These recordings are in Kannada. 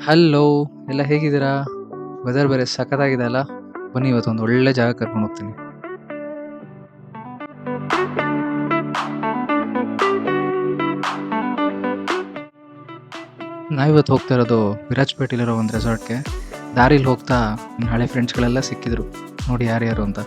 ಹಲೋ! ಎಲ್ಲ ಹೇಗಿದ್ದೀರಾ? ವೆದರ್ ಬೇರೆ ಸಖತ್ತಾಗಿದೆ ಅಲ್ಲ? ಬನ್ನಿ ಇವತ್ತೊಂದು ಒಳ್ಳೆ ಜಾಗಕ್ಕೆ ಕರ್ಕೊಂಡು ಹೋಗ್ತೀನಿ. ನಾವಿವತ್ತು ಹೋಗ್ತಾ ಇರೋದು ವಿರಾಜಪೇಟೆಲಿರೋ ಒಂದು ರೆಸಾರ್ಟ್‌ಗೆ. ದಾರಿಲಿ ಹೋಗ್ತಾ ನನ್ನ ಹಳೆ ಫ್ರೆಂಡ್ಸ್‌ಗಳೆಲ್ಲ ಸಿಕ್ಕಿದ್ರು. ನೋಡಿ ಯಾರ್ಯಾರು ಅಂತ.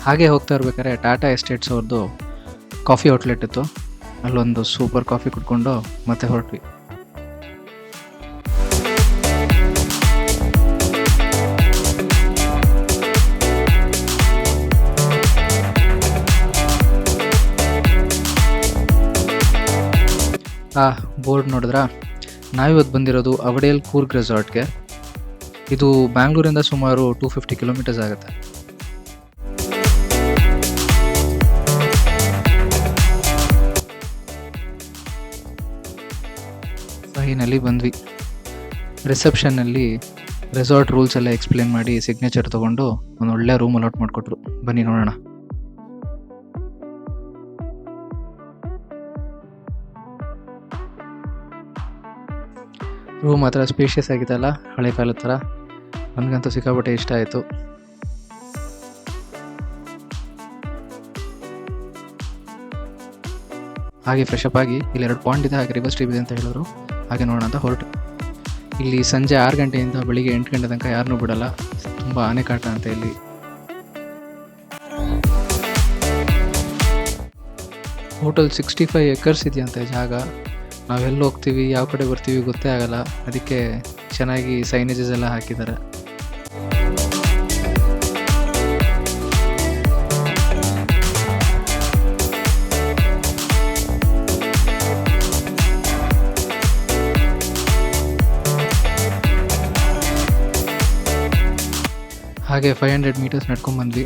ಹಾಗೆ ಹೋಗ್ತಾ ಇರ್ಬೇಕಾದ್ರೆ ಟಾಟಾ ಎಸ್ಟೇಟ್ಸ್ ಅವ್ರದ್ದು ಕಾಫಿ ಔಟ್ಲೆಟ್ ಇತ್ತು. ಅಲ್ಲೊಂದು ಸೂಪರ್ ಕಾಫಿ ಕುಡ್ಕೊಂಡು ಮತ್ತೆ ಹೊರಟ್ವಿ. ಬೋರ್ಡ್ ನೋಡಿದ್ರಾ? ನಾವಿವತ್ತು ಬಂದಿರೋದು ಅವಡೇಲ್ ಕೂರ್ಗ್ ರೆಸಾರ್ಟ್‌ಗೆ. ಇದು ಬ್ಯಾಂಗ್ಳೂರಿಂದ ಸುಮಾರು 250 ಕಿಲೋಮೀಟರ್ಸ್ ಆಗುತ್ತೆ. ಫೈನಲಿ ಬಂದ್ವಿ. ರಿಸೆಪ್ಷನ್ನಲ್ಲಿ ರೆಸಾರ್ಟ್ ರೂಲ್ಸ್ ಎಲ್ಲ ಎಕ್ಸ್ಪ್ಲೇನ್ ಮಾಡಿ ಸಿಗ್ನೇಚರ್ ತೊಗೊಂಡು ಒಂದು ಒಳ್ಳೆ ರೂಮ್ ಅಲಾಟ್ ಮಾಡಿಕೊಟ್ರು. ಬನ್ನಿ ನೋಡೋಣ. ರೂಮ್ ಮಾತ್ರ ಸ್ಪೇಷಿಯಸ್ ಆಗಿತ್ತಲ್ಲ, ಹಳೆ ಕಾಲದ ಥರ. ನನಗಂತೂ ಸಿಕ್ಕಾಪಟ್ಟೆ ಇಷ್ಟ ಆಯಿತು. ಹಾಗೆ ಫ್ರೆಶ್ ಅಪ್ ಆಗಿ ಇಲ್ಲಿ 2 ಪಾಯಿಂಟ್ ಇದೆ, ಹಾಗೆ ರಿವರ್ ಸ್ಟ್ರೀಮ್ ಇದೆ ಅಂತ ಹೇಳಿದ್ರು. ಹಾಗೆ ನೋಡೋಣ ಅಂತ ಹೊರಟು. ಇಲ್ಲಿ ಸಂಜೆ 6 ಗಂಟೆಯಿಂದ ಬೆಳಿಗ್ಗೆ 8 ಗಂಟೆ ತನಕ ಯಾರನ್ನೂ ಬಿಡಲ್ಲ. ತುಂಬ ಆನೆ ಕಾಟ ಅಂತ ಇಲ್ಲಿ. ಟೋಟಲ್ 65 ಎಕರ್ಸ್ ಇದೆಯಂತೆ ಜಾಗ. ನಾವೆಲ್ಲಿ ಹೋಗ್ತೀವಿ, ಯಾವ ಕಡೆ ಬರ್ತೀವಿ ಗೊತ್ತೇ ಆಗಲ್ಲ. ಅದಕ್ಕೆ ಚೆನ್ನಾಗಿ ಸೈನೇಜಸ್ ಎಲ್ಲ ಹಾಕಿದ್ದಾರೆ. ಹಾಗೆ 500 ಮೀಟರ್ಸ್ ನಡ್ಕೊಂಡ್ಬಂದ್ವಿ.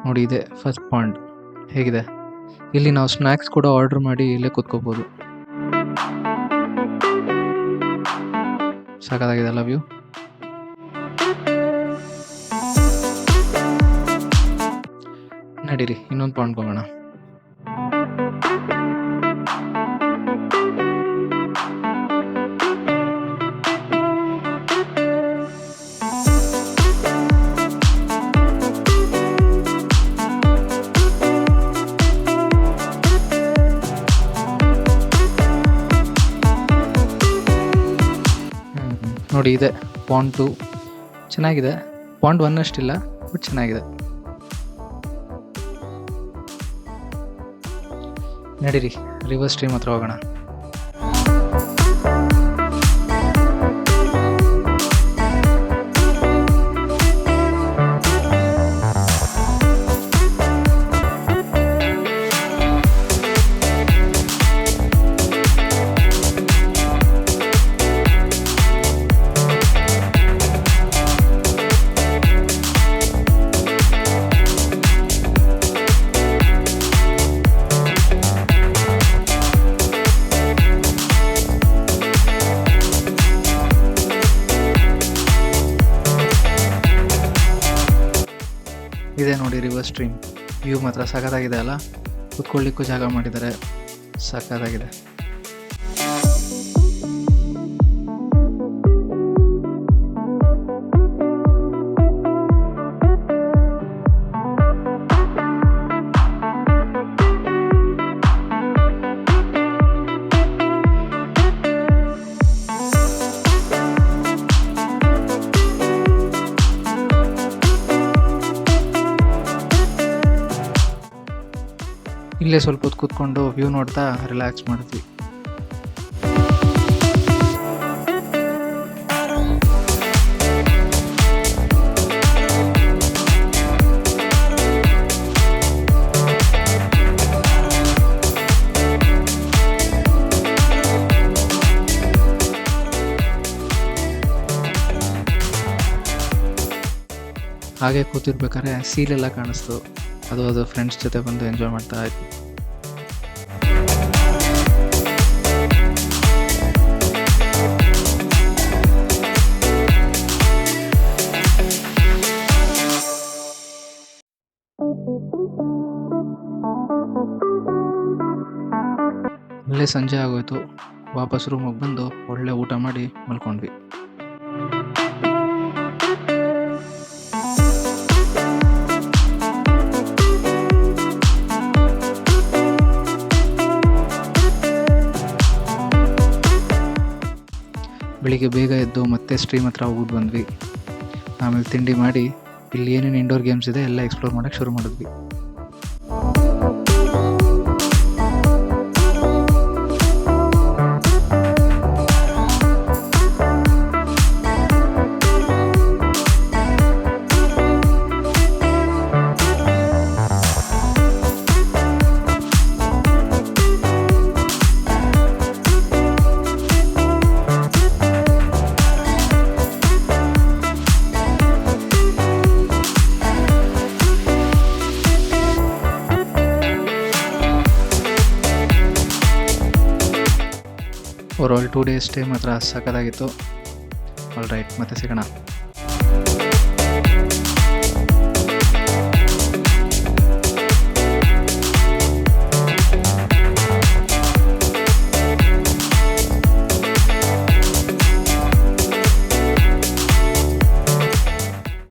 ನೋಡಿ ಇದೆ ಫಸ್ಟ್ ಪಾಯಿಂಟ್. ಹೇಗಿದೆ? ಇಲ್ಲಿ ನಾವು ಸ್ನ್ಯಾಕ್ಸ್ ಕೂಡ ಆರ್ಡರ್ ಮಾಡಿ ಇಲ್ಲೇ ಕೂತ್ಕೋಬೋದು. ಸಾಕಾಗಿದೆ ಅಲ್ಲ ವ್ಯೂ? ನಡೀರಿ ಇನ್ನೊಂದು ಪಾಯಿಂಟ್ ಹೋಗೋಣ. ನೋಡಿ ಇದೆ ಪಾಂಡ್ 2. ಚೆನ್ನಾಗಿದೆ. ಪಾಂಡ್ 1 ಅಷ್ಟಿಲ್ಲ, ಬಟ್ ಚೆನ್ನಾಗಿದೆ. ನಡೀರಿ ರಿವರ್ ಸ್ಟ್ರೀಮ್ ಹತ್ರ ಹೋಗೋಣ. ಇದೆ ನೋಡಿ ರಿವರ್ ಸ್ಟ್ರೀಮ್. ವ್ಯೂ ಮಾತ್ರ ಸಖತ್ತಾಗಿದೆ ಅಲ್ಲ? ಕೂತ್ಕೊಳ್ಳಿಕ್ಕೂ ಜಾಗ ಮಾಡಿದ್ದಾರೆ. ಸಖತ್ತಾಗಿದೆ. ಇಲ್ಲೇ ಸ್ವಲ್ಪ ಹೊತ್ತು ಕೂತ್ಕೊಂಡು ವ್ಯೂ ನೋಡ್ತಾ ರಿಲ್ಯಾಕ್ಸ್ ಮಾಡಿದ್ವಿ. ಹಾಗೆ ಕೂತಿರ್ಬೇಕಾದ್ರೆ ಸೀಲೆಲ್ಲ ಕಾಣಿಸ್ತು. ಅದು ಫ್ರೆಂಡ್ಸ್ ಜೊತೆ ಬಂದು ಎಂಜಾಯ್ ಮಾಡ್ತಾ ಇದ್ವಿ. ಅಲ್ಲೇ ಸಂಜೆ ಆಗೋಯ್ತು. ವಾಪಸ್ ರೂಮಿಗೆ ಬಂದು ಒಳ್ಳೆ ಊಟ ಮಾಡಿ ಮಲ್ಕೊಂಡ್ವಿ. ಬೆಳಿಗ್ಗೆ ಬೇಗ ಎದ್ದು ಮತ್ತೆ ಸ್ಟ್ರೀಮ್ ಹತ್ರ ಹೋಗ್ಬಿಟ್ಟು ಬಂದ್ವಿ. ಆಮೇಲೆ ತಿಂಡಿ ಮಾಡಿ ಇಲ್ಲಿ ಏನೇನು ಇಂಡೋರ್ ಗೇಮ್ಸ್ ಇದೆ ಎಲ್ಲ ಎಕ್ಸ್ಪ್ಲೋರ್ ಮಾಡೋಕ್ಕೆ ಶುರು ಮಾಡಿದ್ವಿ. ಓವರಾಲ್ 2 ಡೇಸ್ ಸ್ಟೇ ಮಾತ್ರ ಸಖತ್ತಾಗಿತ್ತು. ಆಲ್ ರೈಟ್, ಮತ್ತೆ ಸಿಗೋಣ.